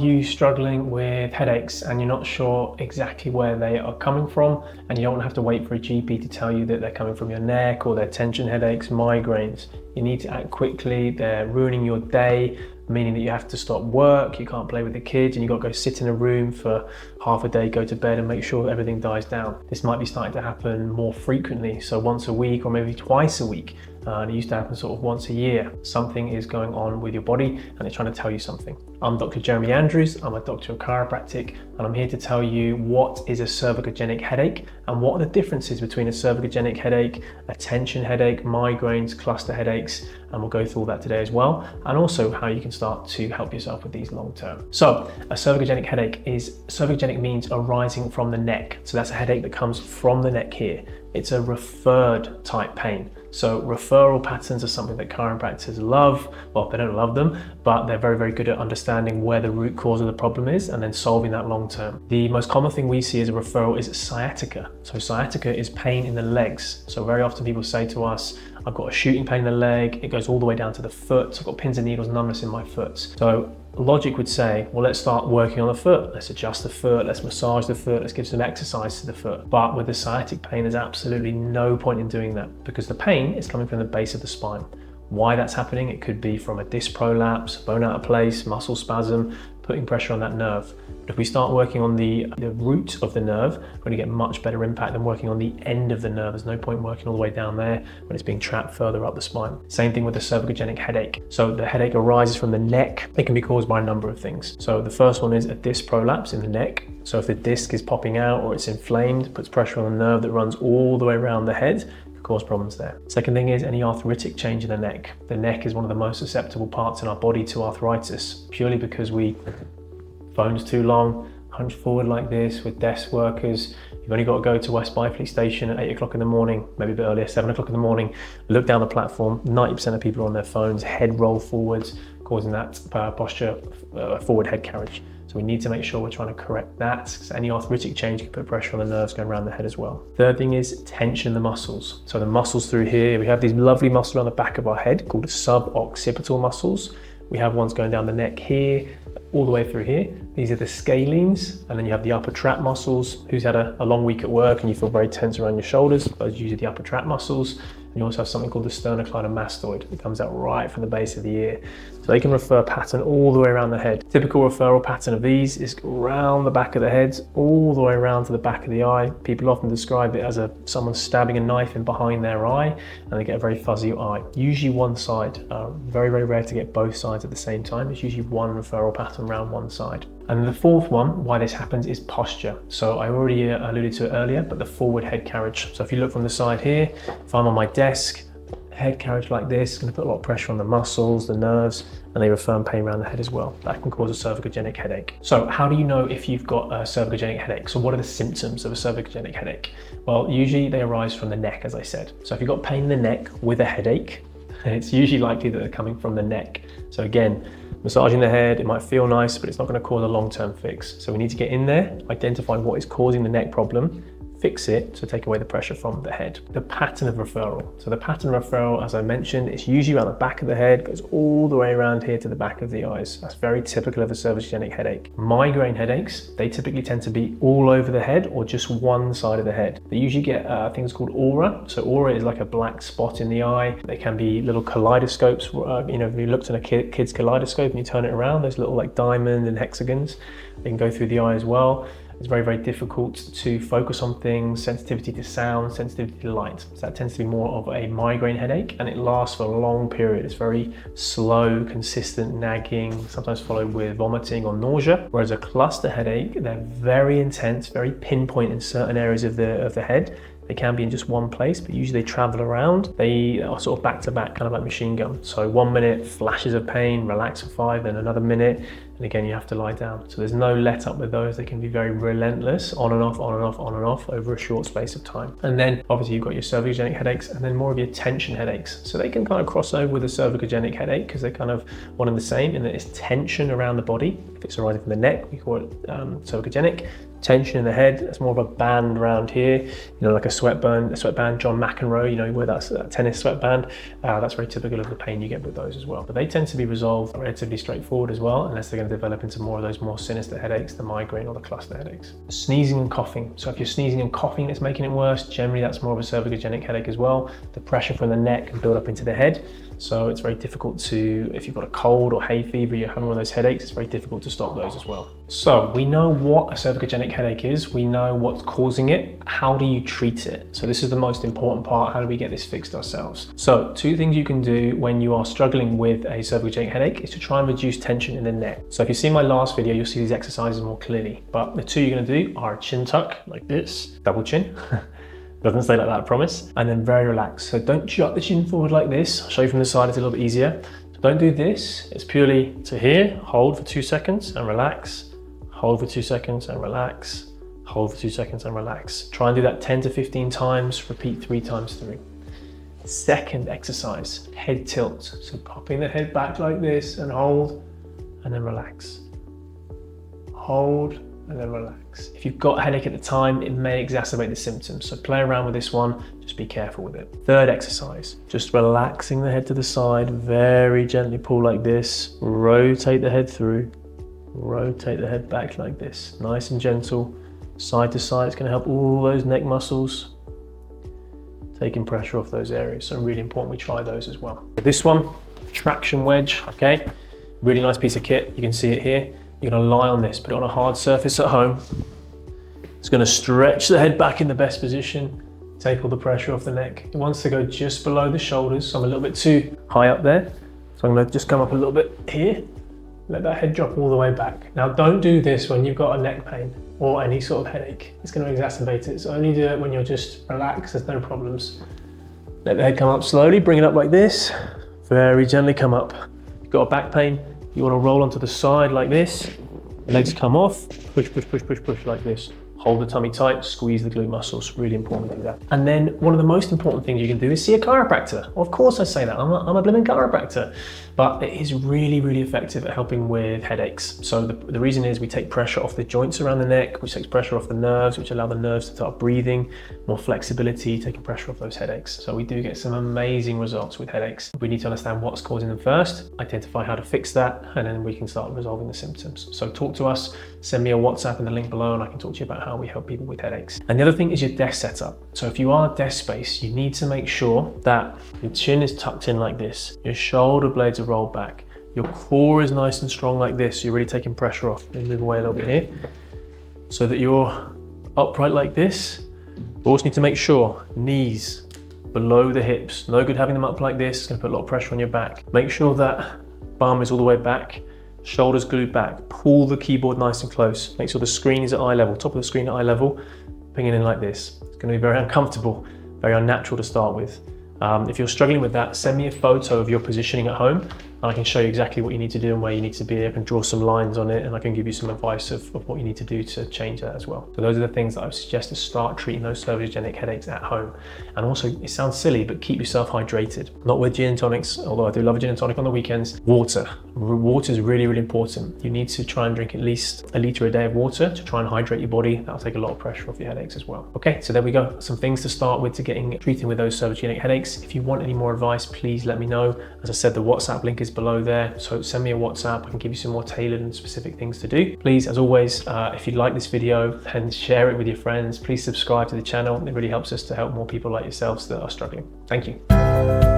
you struggling with headaches and you're not sure exactly where they are coming from, and you don't have to wait for a GP to tell you that they're coming from your neck or they're tension headaches, migraines, you need to act quickly. They're ruining your day, meaning that you have to stop work, you can't play with the kids, and you've got to go sit in a room for half a day, go to bed and make sure that everything dies down. This might be starting to happen more frequently, so once a week or maybe twice a week. It used to happen sort of once a year. Something is going on with your body and it's trying to tell you something. I'm Dr. Jeremy Andrews, I'm a doctor of chiropractic, and I'm here to tell you what is a cervicogenic headache and what are the differences between a cervicogenic headache, a tension headache, migraines, cluster headaches, and we'll go through all that today as well, and also how you can start to help yourself with these long term. So a cervicogenic headache cervicogenic means arising from the neck. So that's a headache that comes from the neck here. It's a referred type pain. So referral patterns are something that chiropractors love. Well, they don't love them, but they're very, very good at understanding where the root cause of the problem is and then solving that long term. The most common thing we see as a referral is sciatica. So sciatica is pain in the legs. So very often people say to us, I've got a shooting pain in the leg, it goes all the way down to the foot, I've got pins and needles, numbness in my foot. So logic would say, well, let's start working on the foot. Let's adjust the foot, let's massage the foot, let's give some exercise to the foot. But with the sciatic pain, there's absolutely no point in doing that because the pain is coming from the base of the spine. Why that's happening, it could be from a disc prolapse, bone out of place, muscle spasm, putting pressure on that nerve. But if we start working on the root of the nerve, we're going to get much better impact than working on the end of the nerve. There's no point working all the way down there when it's being trapped further up the spine. Same thing with the cervicogenic headache. So the headache arises from the neck. It can be caused by a number of things. So the first one is a disc prolapse in the neck. So if the disc is popping out or it's inflamed, it puts pressure on the nerve that runs all the way around the head, cause problems there. Second thing is any arthritic change in the neck. The neck is one of the most susceptible parts in our body to arthritis, purely because phone's too long, hunch forward like this with desk workers. You've only got to go to West Byfleet station at 8 o'clock in the morning, maybe a bit earlier, 7 o'clock in the morning, look down the platform, 90% of people are on their phones, head roll forwards, causing that posture, forward head carriage. So we need to make sure we're trying to correct that, because any arthritic change can put pressure on the nerves going around the head as well. Third thing is tension in the muscles. So the muscles through here, we have these lovely muscles on the back of our head called suboccipital muscles. We have ones going down the neck here, all the way through here. These are the scalenes, and then you have the upper trap muscles. Who's had a long week at work and you feel very tense around your shoulders? Those are usually the upper trap muscles. And you also have something called the sternocleidomastoid that comes out right from the base of the ear. So they can refer pattern all the way around the head. Typical referral pattern of these is around the back of the head, all the way around to the back of the eye. People often describe it as someone stabbing a knife in behind their eye, and they get a very fuzzy eye. Usually one side. Very, very rare to get both sides at the same time. It's usually one referral pattern around one side. And the fourth one, why this happens, is posture. So I already alluded to it earlier, but the forward head carriage. So if you look from the side here, if I'm on my desk, head carriage like this is going to put a lot of pressure on the muscles, the nerves, and they refer pain around the head as well. That can cause a cervicogenic headache. So how do you know if you've got a cervicogenic headache? So what are the symptoms of a cervicogenic headache? Well, usually they arise from the neck, as I said. So if you've got pain in the neck with a headache, it's usually likely that they're coming from the neck. So again, massaging the head, it might feel nice, but it's not going to cause a long-term fix. So we need to get in there, identify what is causing the neck problem, fix it to take away the pressure from the head. The pattern of referral. So the pattern of referral, as I mentioned, it's usually around the back of the head, goes all the way around here to the back of the eyes. That's very typical of a cervicogenic headache. Migraine headaches, they typically tend to be all over the head or just one side of the head. They usually get things called aura. So aura is like a black spot in the eye. They can be little kaleidoscopes. If you looked at a kid's kaleidoscope and you turn it around, there's little like diamond and hexagons. They can go through the eye as well. It's very, very difficult to focus on things, sensitivity to sound, sensitivity to light. So that tends to be more of a migraine headache, and it lasts for a long period. It's very slow, consistent nagging, sometimes followed with vomiting or nausea. Whereas a cluster headache, they're very intense, very pinpoint in certain areas of the head. They can be in just one place, but usually they travel around. They are sort of back to back, kind of like machine gun. So 1 minute, flashes of pain, relax for 5, then another minute, and again, you have to lie down. So there's no let up with those. They can be very relentless, on and off, on and off, on and off over a short space of time. And then obviously you've got your cervicogenic headaches and then more of your tension headaches. So they can kind of cross over with a cervicogenic headache because they're kind of one and the same in that it's tension around the body. If it's arising from the neck, we call it cervicogenic. Tension in the head, it's more of a band around here, like a sweatband, John McEnroe, you wear that tennis sweatband. That's very typical of the pain you get with those as well. But they tend to be resolved relatively straightforward as well, unless they're going going to develop into more of those more sinister headaches, the migraine or the cluster headaches. Sneezing and coughing. So if you're sneezing and coughing that's making it worse, generally that's more of a cervicogenic headache as well. The pressure from the neck can build up into the head. So it's very difficult to, if you've got a cold or hay fever, you're having one of those headaches, it's very difficult to stop those as well. So we know what a cervicogenic headache is. We know what's causing it. How do you treat it? So this is the most important part. How do we get this fixed ourselves? So 2 things you can do when you are struggling with a cervicogenic headache is to try and reduce tension in the neck. So if you see my last video, you'll see these exercises more clearly. But the 2 you're going to do are a chin tuck like this, double chin. Doesn't stay like that, I promise. And then very relaxed. So don't jut the chin forward like this. I'll show you from the side, it's a little bit easier. So don't do this. It's purely to here, hold for 2 seconds and relax. Hold for 2 seconds and relax. Hold for 2 seconds and relax. Try and do that 10 to 15 times, repeat 3 times through. Second exercise, head tilt. So popping the head back like this and hold and then relax. Hold and then relax. If you've got a headache at the time, it may exacerbate the symptoms. So play around with this one, just be careful with it. Third exercise, just relaxing the head to the side, very gently pull like this, rotate the head through, rotate the head back like this, nice and gentle, side to side. It's going to help all those neck muscles, taking pressure off those areas. So really important we try those as well. This one, traction wedge, okay? Really nice piece of kit, you can see it here. You're going to lie on this, put it on a hard surface at home. It's going to stretch the head back in the best position, take all the pressure off the neck. It wants to go just below the shoulders, so I'm a little bit too high up there. So I'm going to just come up a little bit here, let that head drop all the way back. Now don't do this when you've got a neck pain or any sort of headache. It's going to exacerbate it, so only do it when you're just relaxed, there's no problems. Let the head come up slowly, bring it up like this, very gently come up. You've got a back pain, you want to roll onto the side like this, legs come off, push, push, push, push, push like this. Hold the tummy tight, squeeze the glute muscles, really important to do that. And then one of the most important things you can do is see a chiropractor. Of course I say that, I'm a blimmin' chiropractor. But it is really, really effective at helping with headaches. So the reason is we take pressure off the joints around the neck, which takes pressure off the nerves, which allow the nerves to start breathing, more flexibility, taking pressure off those headaches. So we do get some amazing results with headaches. We need to understand what's causing them first, identify how to fix that, and then we can start resolving the symptoms. So talk to us, send me a WhatsApp in the link below, and I can talk to you about how we help people with headaches. And the other thing is your desk setup. So if you are desk space, you need to make sure that your chin is tucked in like this, your shoulder blades are rolled back, your core is nice and strong like this, so you're really taking pressure off. Let me move away a little bit here, so that you're upright like this. We also need to make sure knees below the hips. No good having them up like this, it's going to put a lot of pressure on your back. Make sure that bum is all the way back, shoulders glued back. Pull the keyboard nice and close. Make sure the screen is at eye level, top of the screen at eye level. Bring it in like this. It's going to be very uncomfortable, very unnatural to start with. If you're struggling with that, send me a photo of your positioning at home and I can show you exactly what you need to do and where you need to be. I can draw some lines on it and I can give you some advice of what you need to do to change that as well. So those are the things that I would suggest to start treating those cervicogenic headaches at home. And also, it sounds silly, but keep yourself hydrated. Not with gin and tonics, although I do love a gin and tonic on the weekends. Water. Water is really, really important. You need to try and drink at least a litre a day of water to try and hydrate your body. That'll take a lot of pressure off your headaches as well. Okay, so there we go. Some things to start with to treating with those cervicogenic headaches. If you want any more advice, please let me know. As I said, the WhatsApp link is below there. So send me a WhatsApp. I can give you some more tailored and specific things to do. Please, as always, if you like this video, then share it with your friends. Please subscribe to the channel. It really helps us to help more people like yourselves that are struggling. Thank you.